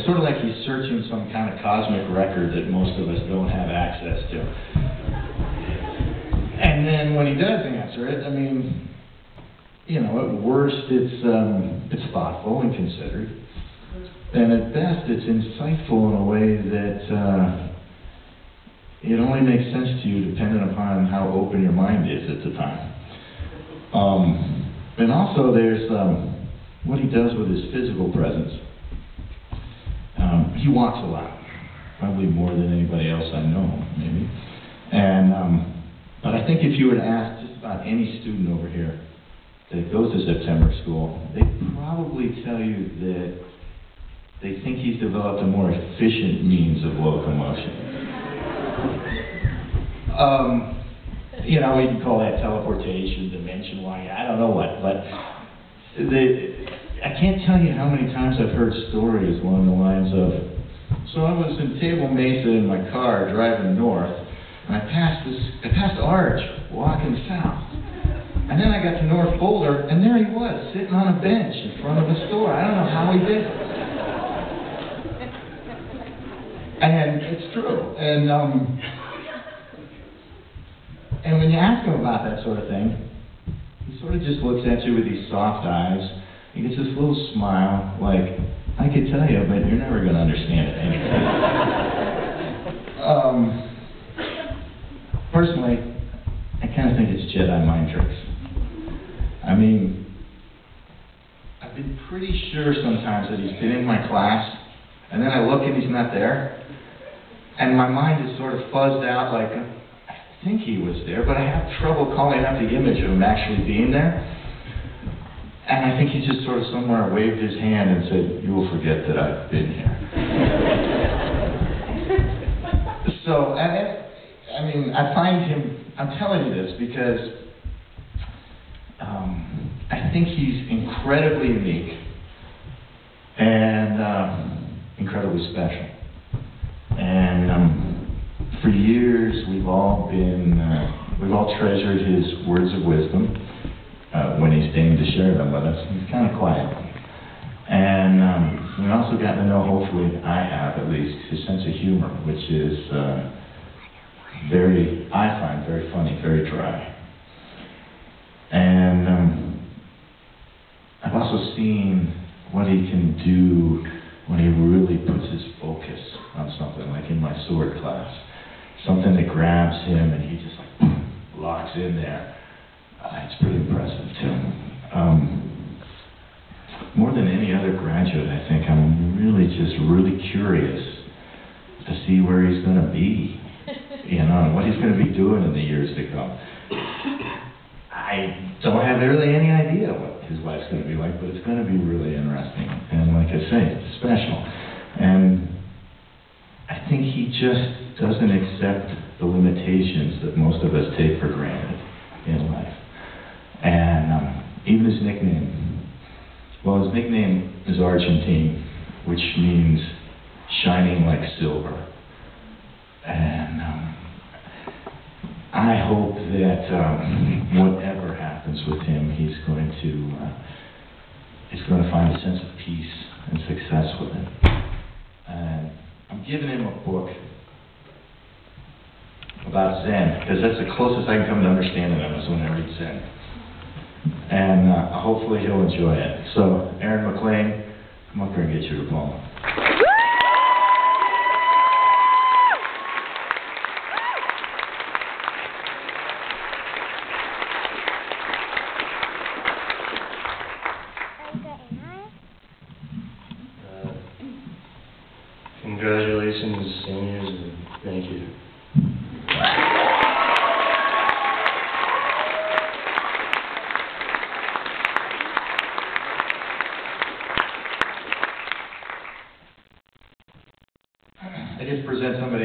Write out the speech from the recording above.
It's sort of like he's searching some kind of cosmic record that most of us don't have access to. And then when he does answer it, I mean, you know, at worst it's thoughtful and considered, and at best it's insightful in a way that it only makes sense to you depending upon how open your mind is at the time. And also there's what he does with his physical presence. He walks a lot, probably more than anybody else I know, maybe. And but I think if you were to ask just about any student over here that goes to September school, they'd probably tell you that they think he's developed a more efficient means of locomotion. You know, we can call that teleportation, dimensional, I don't know what, but I can't tell you how many times I've heard stories along the lines of, so I was in Table Mesa in my car driving north, and I passed Arch walking south. And then I got to North Boulder, and there he was, sitting on a bench in front of a store. I don't know how he did it. And it's true. And when you ask him about that sort of thing, he sort of just looks at you with these soft eyes. He gets this little smile, like, I could tell you, but you're never going to understand it anyway. Personally, I kind of think it's Jedi mind tricks. I mean, I've been pretty sure sometimes that he's been in my class, and then I look and he's not there, and my mind is sort of fuzzed out like, I think he was there, but I have trouble calling up the image of him actually being there. And I think he just sort of somewhere waved his hand and said, "You will forget that I've been here." So, I mean, I find him, I'm telling you this because I think he's incredibly unique and incredibly special. And for years we've all treasured his words of wisdom when he's deigned to share them with us. He's kind of quiet. And we've also gotten to know, hopefully I have at least, his sense of humor, which is I find very funny, very dry. And I've also seen what he can do when he really puts his focus on something, like in my sword class. Something that grabs him and he just like locks in there. It's pretty impressive too. More than any other graduate, I think I'm really curious to see where he's going to be, you know, and what he's going to be doing in the years to come. I don't have really any idea what his life's going to be like, but it's going to be really interesting. And like I say, it's special. And I think he just doesn't accept the limitations that most of us take for granted in life. And even his nickname, well, his nickname is Argentine, which means shining like silver. And I hope that whatever happens with him, he's going to find a sense of peace and success with it. And I'm giving him a book about Zen, because that's the closest I can come to understanding him is when I read Zen. And hopefully he'll enjoy it. So, Erin McLean, come up here and get your diploma. Congratulations, seniors, and thank you. I just present somebody